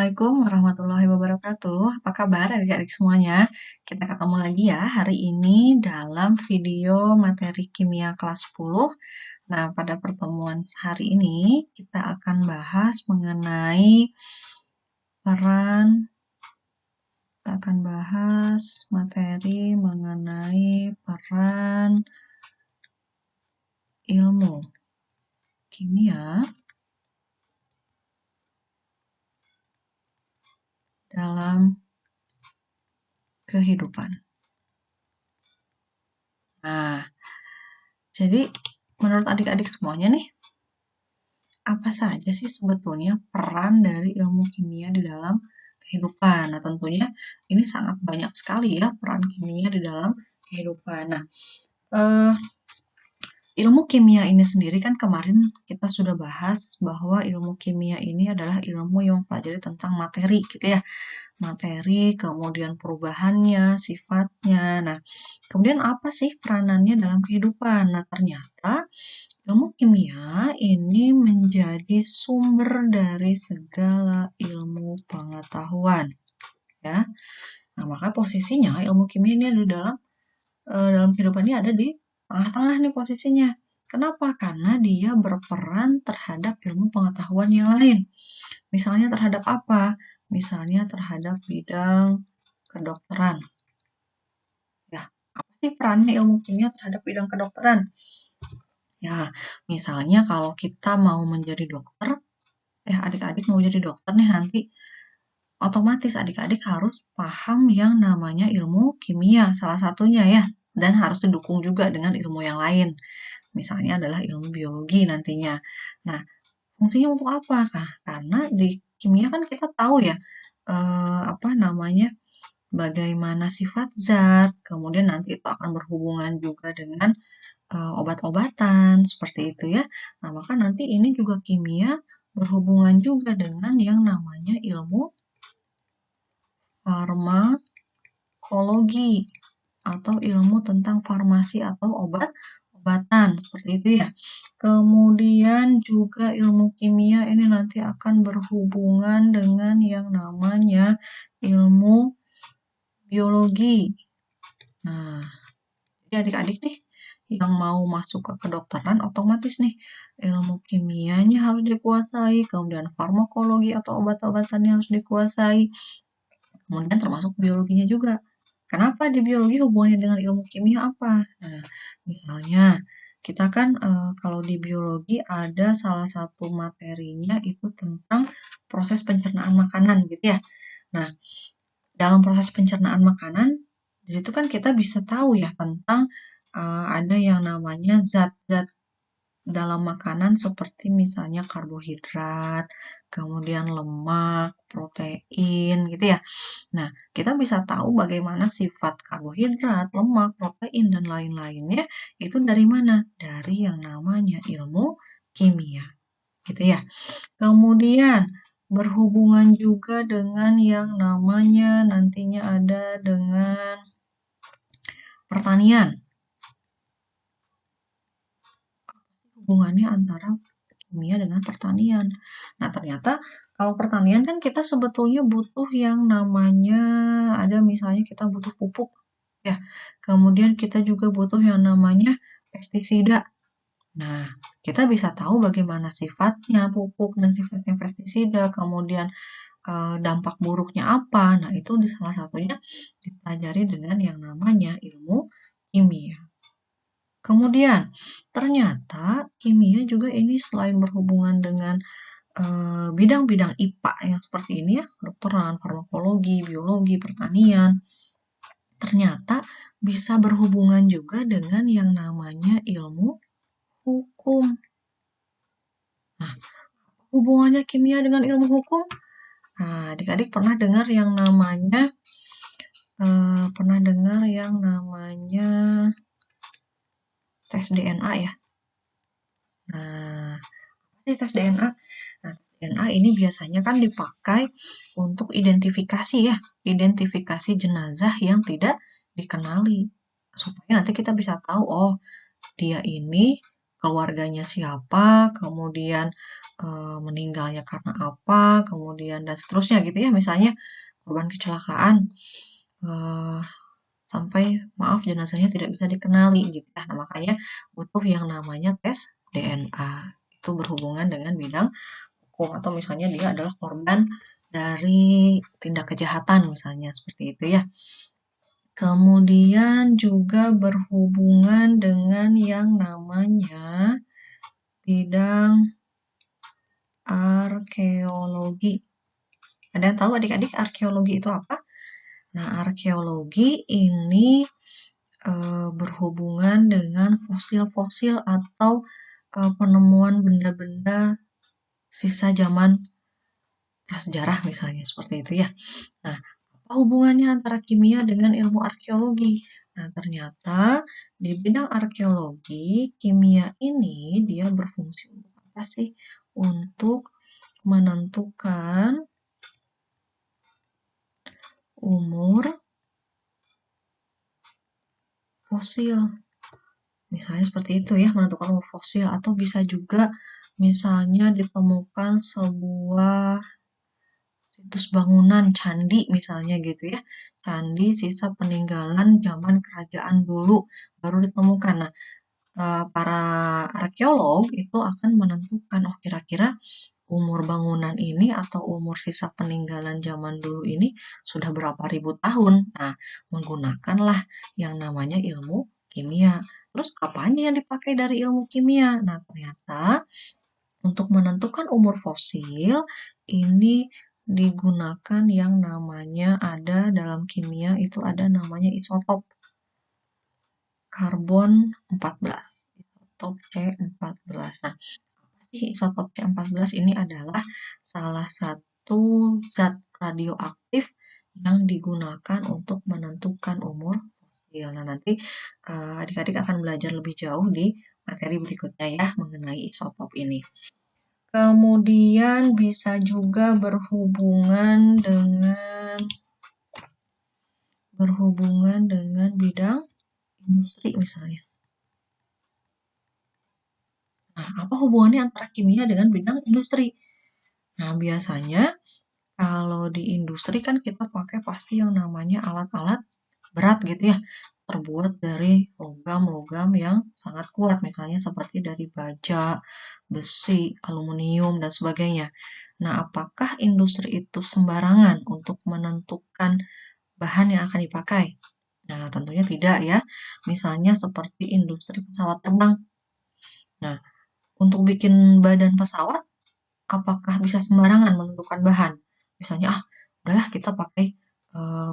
Assalamualaikum warahmatullahi wabarakatuh. Apa kabar adik-adik semuanya? Kita ketemu lagi ya hari ini dalam video materi kimia kelas 10. Nah, pada pertemuan hari ini kita akan bahas mengenai materi mengenai peran ilmu kimia dalam kehidupan. Nah, jadi menurut adik-adik semuanya nih, apa saja sih sebetulnya peran dari ilmu kimia di dalam kehidupan? Nah, tentunya ini sangat banyak sekali ya peran kimia di dalam kehidupan. Nah, ilmu kimia ini sendiri kan kemarin kita sudah bahas bahwa ilmu kimia ini adalah ilmu yang mempelajari tentang materi gitu ya. Materi, kemudian perubahannya, sifatnya. Nah, kemudian apa sih peranannya dalam kehidupan? Nah, ternyata ilmu kimia ini menjadi sumber dari segala ilmu pengetahuan. Ya. Nah, maka posisinya ilmu kimia ini ada dalam kehidupan ini ada di tengah-tengah nih posisinya. Kenapa? Karena dia berperan terhadap ilmu pengetahuan yang lain. Misalnya terhadap apa? Misalnya terhadap bidang kedokteran. Ya, apa sih perannya ilmu kimia terhadap bidang kedokteran? Ya, misalnya kalau kita mau menjadi dokter, adik-adik mau jadi dokter nih nanti, otomatis adik-adik harus paham yang namanya ilmu kimia, salah satunya ya, dan harus didukung juga dengan ilmu yang lain. Misalnya adalah ilmu biologi nantinya. Nah, fungsinya untuk apa? Karena di kimia kan kita tahu ya, bagaimana sifat zat, kemudian nanti itu akan berhubungan juga dengan obat-obatan, seperti itu ya. Nah, maka nanti ini juga kimia berhubungan juga dengan yang namanya ilmu farmakologi atau ilmu tentang farmasi atau obat-obatan, seperti itu ya. Kemudian juga ilmu kimia ini nanti akan berhubungan dengan yang namanya ilmu biologi. Nah, jadi adik-adik nih yang mau masuk ke kedokteran otomatis nih ilmu kimianya harus dikuasai, kemudian farmakologi atau obat-obatannya harus dikuasai, kemudian termasuk biologinya juga. Kenapa di biologi hubungannya dengan ilmu kimia apa? Nah, misalnya kita kan kalau di biologi ada salah satu materinya itu tentang proses pencernaan makanan gitu ya. Nah, dalam proses pencernaan makanan, di situ kan kita bisa tahu ya tentang ada yang namanya zat-zat dalam makanan seperti misalnya karbohidrat, kemudian lemak, protein gitu ya. Nah, kita bisa tahu bagaimana sifat karbohidrat, lemak, protein, dan lain-lainnya itu dari mana? Dari yang namanya ilmu kimia. Gitu ya. Kemudian berhubungan juga dengan yang namanya nantinya ada dengan pertanian. Hubungannya antara kimia dengan pertanian. Nah, ternyata kalau pertanian kan kita sebetulnya butuh yang namanya, ada misalnya kita butuh pupuk, ya. Kemudian kita juga butuh yang namanya pestisida. Nah, kita bisa tahu bagaimana sifatnya pupuk dan sifatnya pestisida, kemudian dampak buruknya apa. Nah, itu salah satunya dipelajari dengan yang namanya ilmu kimia. Kemudian, ternyata kimia juga ini selain berhubungan dengan bidang-bidang IPA yang seperti ini ya, kedokteran, farmakologi, biologi, pertanian, ternyata bisa berhubungan juga dengan yang namanya ilmu hukum. Nah, hubungannya kimia dengan ilmu hukum? Nah, adik-adik pernah dengar yang namanya tes DNA ya. Nah, apa sih tes DNA? Nah, DNA ini biasanya kan dipakai untuk identifikasi ya, identifikasi jenazah yang tidak dikenali. Supaya nanti kita bisa tahu, oh dia ini keluarganya siapa, kemudian meninggalnya karena apa, kemudian dan seterusnya gitu ya. Misalnya korban kecelakaan, sampai maaf jenazahnya tidak bisa dikenali gitu ya. Nah, makanya butuh yang namanya tes DNA. Itu berhubungan dengan bidang hukum, atau misalnya dia adalah korban dari tindak kejahatan misalnya seperti itu ya. Kemudian juga berhubungan dengan yang namanya bidang arkeologi. Ada yang tahu adik-adik arkeologi itu apa? Nah, arkeologi ini berhubungan dengan fosil-fosil atau penemuan benda-benda sisa zaman prasejarah misalnya seperti itu ya. Nah, apa hubungannya antara kimia dengan ilmu arkeologi? Nah, ternyata di bidang arkeologi, kimia ini dia berfungsi untuk apa sih? Untuk menentukan umur fosil. Misalnya seperti itu ya, menentukan umur fosil. Atau bisa juga misalnya ditemukan sebuah situs bangunan candi misalnya gitu ya. Candi sisa peninggalan zaman kerajaan dulu baru ditemukan. Nah, para arkeolog itu akan menentukan, oh kira-kira umur bangunan ini atau umur sisa peninggalan zaman dulu ini sudah berapa ribu tahun. Nah, menggunakanlah yang namanya ilmu kimia. Terus apanya yang dipakai dari ilmu kimia? Nah, ternyata untuk menentukan umur fosil ini digunakan yang namanya ada dalam kimia itu ada namanya isotop karbon 14. Isotop C14. Nah, sih isotop C14 ini adalah salah satu zat radioaktif yang digunakan untuk menentukan umur fosil. Nah, nanti adik-adik akan belajar lebih jauh di materi berikutnya ya mengenai isotop ini. Kemudian bisa juga berhubungan dengan bidang industri misalnya. Nah, apa hubungannya antara kimia dengan bidang industri? Nah, biasanya kalau di industri kan kita pakai pasti yang namanya alat-alat berat gitu ya, terbuat dari logam-logam yang sangat kuat, misalnya seperti dari baja, besi, aluminium, dan sebagainya. Nah, apakah industri itu sembarangan untuk menentukan bahan yang akan dipakai? Nah, tentunya tidak ya. Misalnya seperti industri pesawat terbang. Nah, untuk bikin badan pesawat, apakah bisa sembarangan menentukan bahan? Misalnya, udahlah kita pakai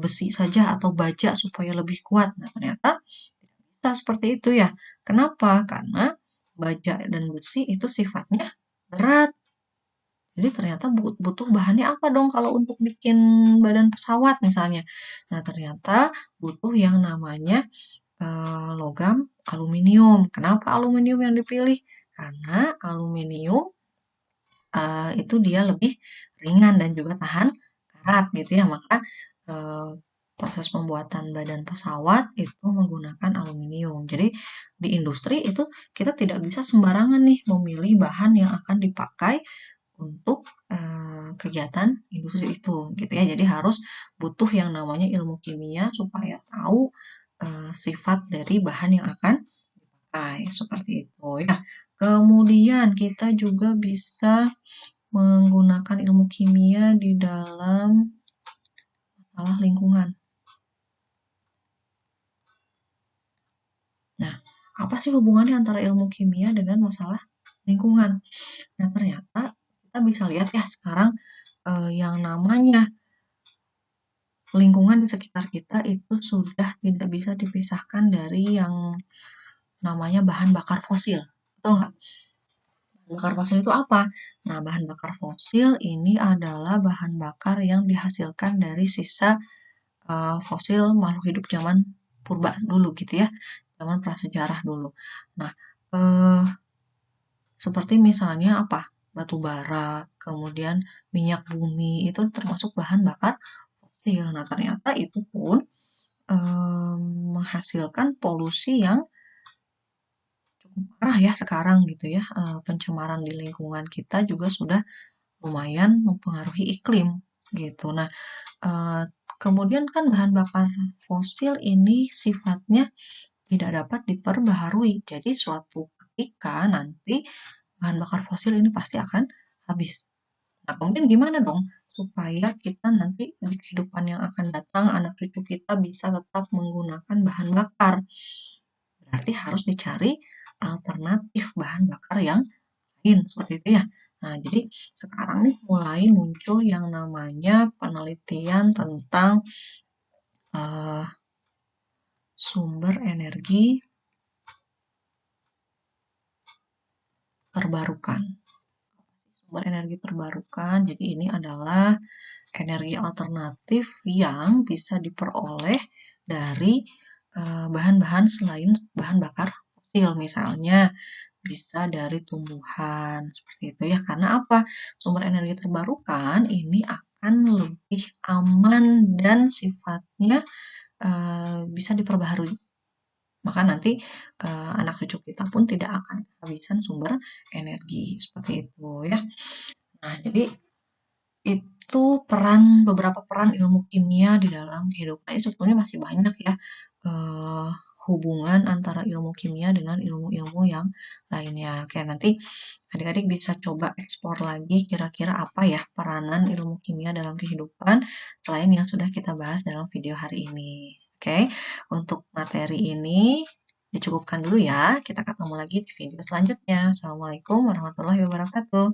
besi saja atau baja supaya lebih kuat. Nah, ternyata tidak bisa seperti itu ya. Kenapa? Karena baja dan besi itu sifatnya berat. Jadi ternyata butuh bahannya apa dong kalau untuk bikin badan pesawat misalnya. Nah, ternyata butuh yang namanya logam aluminium. Kenapa aluminium yang dipilih? Karena aluminium itu dia lebih ringan dan juga tahan karat gitu ya. Maka proses pembuatan badan pesawat itu menggunakan aluminium. Jadi di industri itu kita tidak bisa sembarangan nih memilih bahan yang akan dipakai untuk kegiatan industri itu gitu ya. Jadi harus butuh yang namanya ilmu kimia supaya tahu sifat dari bahan yang akan dipakai seperti itu ya. Kemudian kita juga bisa menggunakan ilmu kimia di dalam masalah lingkungan. Nah, apa sih hubungannya antara ilmu kimia dengan masalah lingkungan? Nah, ternyata kita bisa lihat ya sekarang yang namanya lingkungan di sekitar kita itu sudah tidak bisa dipisahkan dari yang namanya bahan bakar fosil. Betul nggak? Bahan bakar fosil itu apa? Nah, bahan bakar fosil ini adalah bahan bakar yang dihasilkan dari sisa fosil makhluk hidup zaman purba dulu gitu ya, zaman prasejarah dulu. Nah, seperti misalnya apa? Batu bara, kemudian minyak bumi itu termasuk bahan bakar fosil. Nah, ternyata itu pun menghasilkan polusi yang parah ya sekarang gitu ya, pencemaran di lingkungan kita juga sudah lumayan mempengaruhi iklim gitu. Nah, eee, kemudian kan bahan bakar fosil ini sifatnya tidak dapat diperbaharui. Jadi suatu ketika nanti bahan bakar fosil ini pasti akan habis. Nah, kemudian gimana dong supaya kita nanti di kehidupan yang akan datang, anak cucu kita bisa tetap menggunakan bahan bakar? Berarti harus dicari alternatif bahan bakar yang lain, seperti itu ya. Nah, jadi sekarang nih mulai muncul yang namanya penelitian tentang uh, sumber energi terbarukan. Sumber energi terbarukan, jadi ini adalah energi alternatif yang bisa diperoleh dari bahan-bahan selain bahan bakar fosil, misalnya bisa dari tumbuhan seperti itu ya. Karena apa? Sumber energi terbarukan ini akan lebih aman dan sifatnya bisa diperbaharui. Maka nanti anak cucu kita pun tidak akan kehabisan sumber energi seperti itu ya. Nah, jadi itu beberapa peran ilmu kimia di dalam kehidupan. Ini sebetulnya masih banyak ya eh, hubungan antara ilmu kimia dengan ilmu-ilmu yang lainnya. Oke, nanti adik-adik bisa coba eksplor lagi kira-kira apa ya peranan ilmu kimia dalam kehidupan selain yang sudah kita bahas dalam video hari ini. Oke, untuk materi ini dicukupkan dulu ya. Kita ketemu lagi di video selanjutnya. Assalamualaikum warahmatullahi wabarakatuh.